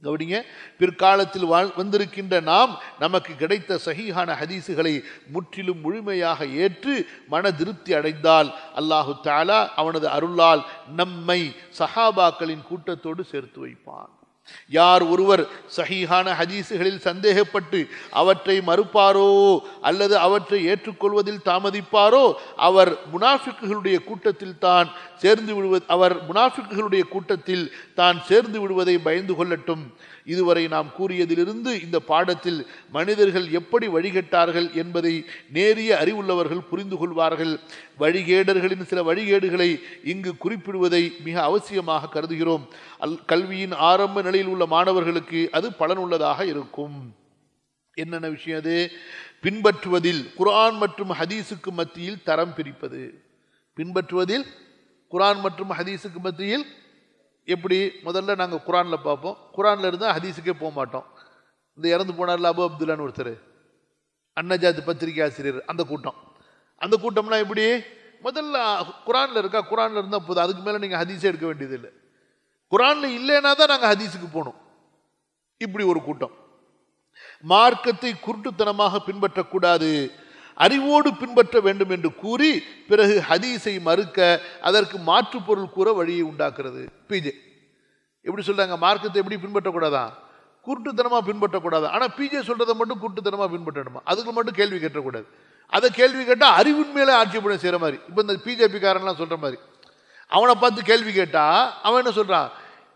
கவனிங்க, பிற்காலத்தில் வந்திருக்கின்ற நாம் நமக்கு கிடைத்த சஹீஹான ஹதீஸுகளை முற்றிலும் முழுமையாக ஏற்று மன திருப்தி அடைந்தால் அல்லாஹு தஆலா அவனது அருளால் நம்மை சஹாபாக்களின் கூட்டத்தோடு சேர்த்து வைப்பான். யார் ஒருவர் சஹீஹான ஹதீஸுகளில் சந்தேகப்பட்டு அவற்றை மறுப்பாரோ அல்லது அவற்றை ஏற்றுக்கொள்வதில் தாமதிப்பாரோ அவர் முனாஃபிக்குகளுடைய கூட்டத்தில் தான் சேர்ந்து விடுவதை பயந்து கொள்ளட்டும். இதுவரை நாம் கூறியதிலிருந்து இந்த பாடத்தில் மனிதர்கள் எப்படி வழிகட்டார்கள் என்பதை நேரிய அறிவுள்ளவர்கள் புரிந்து கொள்வார்கள். வழிகேடர்களின் சில வழிகேடுகளை இங்கு குறிப்பிடுவதை மிக அவசியமாக கருதுகிறோம். கல்வியின் ஆரம்ப நிலையில் உள்ள மாணவர்களுக்கு அது பலனுள்ளதாக இருக்கும். என்னென்ன விஷயம் அது? பின்பற்றுவதில் குர்ஆன் மற்றும் ஹதீஸுக்கு மத்தியில் தரம் பிரிப்பது. பின்பற்றுவதில் குர்ஆன் மற்றும் ஹதீஸுக்கு மத்தியில் எப்படி? முதல்ல நாங்கள் குர்ஆனில் பார்ப்போம், குர்ஆனில் இருந்தால் ஹதீஸுக்கே போக மாட்டோம். இந்த இறந்து போனார்ல அபு அப்துல்லான்னு ஒருத்தர், அன்னஜாத் பத்திரிகை ஆசிரியர், அந்த கூட்டம்லாம் எப்படி? முதல்ல குர்ஆனில் இருக்கா, குர்ஆனில் இருந்தால் போதும், அதுக்கு மேலே நீங்கள் ஹதீஸே எடுக்க வேண்டியதில்லை. குர்ஆனில் இல்லைன்னா தான் நாங்கள் ஹதீஸுக்கு போகணும். இப்படி ஒரு கூட்டம். மார்க்கத்தை குருட்டுத்தனமாக பின்பற்றக்கூடாது, அறிவோடு பின்பற்ற வேண்டும் என்று கூறி பிறகு ஹதீஸை மறுக்க அதற்கு மாற்று பொருள் கூற வழியை உண்டாக்குறது. பிஜே எப்படி சொல்றாங்க? மார்க்கத்தை எப்படி பின்பற்றக்கூடாதா? குருட்டுத்தனமாக பின்பற்றக்கூடாது. ஆனால் பிஜே சொல்றதை மட்டும் குருட்டுத்தனமாக பின்பற்றணுமா? அதுக்கு மட்டும் கேள்வி கேட்டக்கூடாது. அதை கேள்வி கேட்டால் அறிவின் மேலே ஆட்சேபனை செய்கிற மாதிரி. இப்போ இந்த பிஜேபிக்காரன்லாம் சொல்ற மாதிரி அவனை பார்த்து கேள்வி கேட்டா அவன் என்ன சொல்றான்?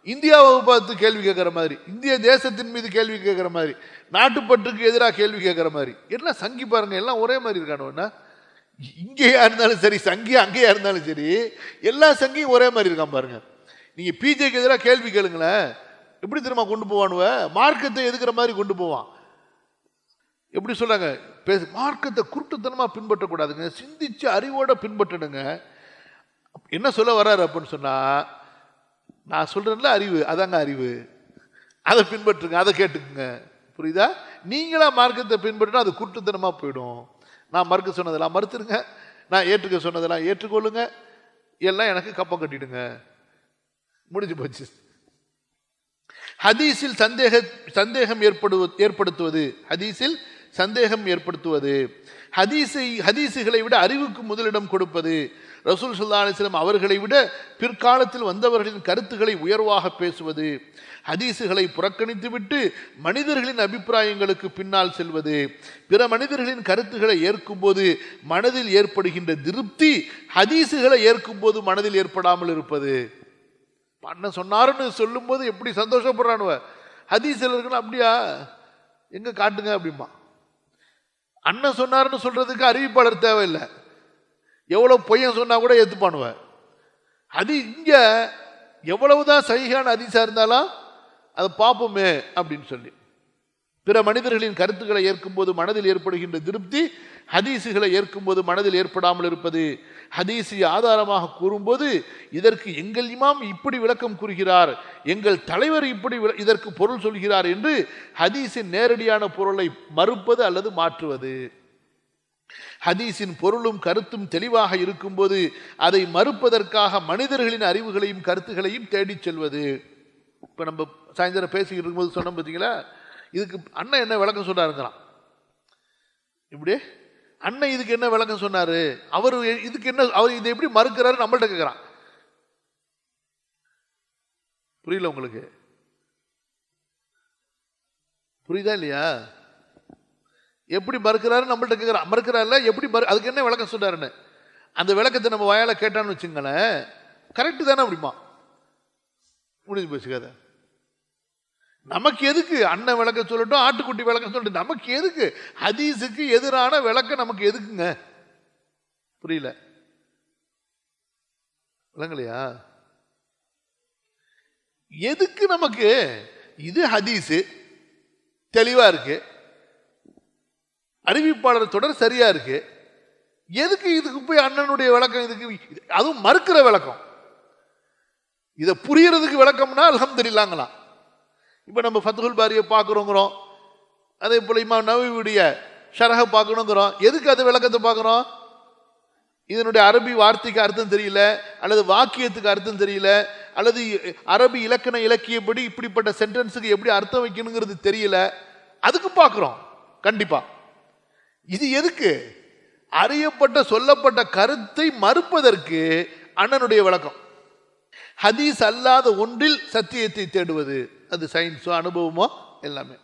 இந்தியாவை பார்த்து கேள்வி கேட்குற மாதிரி, இந்திய தேசத்தின் மீது கேள்வி கேட்குற மாதிரி, நாட்டுப்பற்றுக்கு எதிராக கேள்வி கேட்குற மாதிரி. எல்லாம் சங்கி பாருங்க, எல்லாம் ஒரே மாதிரி இருக்கானுன்னா. இங்கேயா இருந்தாலும் சரி, சங்கி அங்கேயா இருந்தாலும் சரி, எல்லா சங்கியும் ஒரே மாதிரி இருக்கான் பாருங்க. நீங்க பிஜேக்கு எதிராக கேள்வி கேளுங்களேன், எப்படி தெரியுமா கொண்டு போவானுவ? மார்க்கத்தை எதுக்குற மாதிரி கொண்டு போவான். எப்படி சொல்றாங்க? மார்க்கத்தை குருட்டுத்தனமா பின்பற்றக்கூடாதுங்க, சிந்திச்சு அறிவோட பின்பற்றணுங்க. என்ன சொல்ல வர்றாரு அப்படின்னு சொன்னா, நான் சொல்றேன்ல அறிவு, அதாங்க அறிவு, அதை பின்பற்றுங்க, அதை கேட்டுக்குங்க. புரியுதா? நீங்களா மார்க்கத்தை பின்பற்றினா அது குருட்டுத்தனமா போயிடும். நான் மறுக்க சொன்னதெல்லாம் மறுத்துருங்க, நான் ஏற்றுக்க சொன்னதெல்லாம் ஏற்றுக்கொள்ளுங்க, எல்லாம் எனக்கு கப்பம் கட்டிடுங்க, முடிஞ்சு போச்சு. ஹதீஸில் சந்தேகம் ஏற்படுத்துவது, ஹதீஸில் சந்தேகம் ஏற்படுத்துவது, ஹதீஸுகளை விட அறிவுக்கு முதலிடம் கொடுப்பது, ரசூல் ஸல்லல்லாஹு அலைஹி வஸல்லம் அவர்களை விட பிற்காலத்தில் வந்தவர்களின் கருத்துக்களை உயர்வாக பேசுவது, ஹதீஸுகளை புறக்கணித்துவிட்டு மனிதர்களின் அபிப்பிராயங்களுக்கு பின்னால் செல்வது, பிற மனிதர்களின் கருத்துக்களை ஏற்கும்போது மனதில் ஏற்படுகின்ற திருப்தி ஹதீஸுகளை ஏற்கும்போது மனதில் ஏற்படாமல் இருப்பது. அண்ணன் சொன்னாருன்னு சொல்லும் போது எப்படி சந்தோஷப்படுறானுவ, ஹதீஸில் இருக்குன்னு அப்படியா எங்க காட்டுங்க அப்படிமா. அண்ணன் சொன்னாருன்னு சொல்றதுக்கு அறிவிப்பாளர் தேவையில்லை, எவ்வளவு பொய்யன் சொன்னா கூட ஏத்துப்பானுவ. அது இங்க எவ்வளவுதான் சஹீஹான ஹதீஸா இருந்தாலும் அதை பார்ப்போமே அப்படின்னு சொல்லி, பிற மனிதர்களின் கருத்துக்களை ஏற்கும்போது மனதில் ஏற்படுகின்ற திருப்தி ஹதீஸுகளை ஏற்கும்போது மனதில் ஏற்படாமல் இருப்பது. ஹதீஸை ஆதாரமாக கூறும்போது இதற்கு எங்கள் இமாம் இப்படி விளக்கம் கூறுகிறார், எங்கள் தலைவர் இப்படி இதற்கு பொருள் சொல்கிறார் என்று ஹதீஸின் நேரடியான பொருளை மறுப்பது அல்லது மாற்றுவது. ஹதீஸின் பொருளும் கருத்தும் தெளிவாக இருக்கும்போது அதை மறுப்பதற்காக மனிதர்களின் அறிவுகளையும் கருத்துகளையும் தேடிச் செல்வது. இப்ப நம்ம சாயந்தரம் பேசிக்கிட்டு இருக்கும்போது சொன்னோம் பார்த்தீங்களா, இதுக்கு அண்ணன் என்ன விளக்கம் சொன்னாருங்கிறான். இப்படி அண்ணன் இதுக்கு என்ன விளக்கம் சொன்னாரு, அவர் இதுக்கு என்ன, அவர் இதை எப்படி மறுக்கிறாரு நம்மள்ட்ட கேட்கிறான். புரியல உங்களுக்கு? புரியுதா இல்லையா? எப்படி மறுக்கிறாரு நம்மள்ட்ட கேட்கிறான். மறுக்கிறாருல எப்படி அதுக்கு என்ன விளக்கம் சொன்னாருன்னு அந்த விளக்கத்தை நம்ம வாயால கேட்டான்னு வச்சுங்களேன், கரெக்டு தானே அப்படிமா, முடிஞ்சு போச்சு கதை. நமக்கு எதுக்கு அண்ணன் விளக்கம் சொல்லட்டும், ஆட்டுக்குட்டி விளக்கம் சொல்லட்டும், நமக்கு எதுக்கு ஹதீஸுக்கு எதிரான விளக்கம், நமக்கு எதுக்குங்க? புரியல விளங்கலையா? எதுக்கு நமக்கு? இது ஹதீஸு தெளிவா இருக்கு, அறிவிப்பாளர் தொடர் சரியா இருக்கு, எதுக்கு இதுக்கு போய் அண்ணனுடைய விளக்கம்? இதுக்கு அதுவும் மறுக்கிற விளக்கம். இதை புரியறதுக்கு விளக்கம்னா அல்ஹம்துலில்லாஹ்ங்களாம். இப்போ நம்ம ஃபத்ஹுல் பாரியை பார்க்குறோங்கிறோம், அதே போல் இமாம் நவவியுடைய ஷரஹை பார்க்கணுங்கிறோம். எதுக்கு அது விளக்கத்தை பார்க்குறோம்? இதனுடைய அரபி வார்த்தைக்கு அர்த்தம் தெரியல, அல்லது வாக்கியத்துக்கு அர்த்தம் தெரியல, அல்லது அரபி இலக்கண இலக்கியப்படி இப்படிப்பட்ட சென்டென்ஸுக்கு எப்படி அர்த்தம் வைக்கணுங்கிறது தெரியல, அதுக்கு பார்க்குறோம். கண்டிப்பா இது எதுக்கு? அறியப்பட்ட சொல்லப்பட்ட கருத்தை மறுப்பதற்கு அண்ணனுடைய விளக்கம். ஹதீஸ் அல்லாத ஒன்றில் சத்தியத்தை தேடுவது, அது சயின்ஸோ அனுபவமோ எல்லாமே.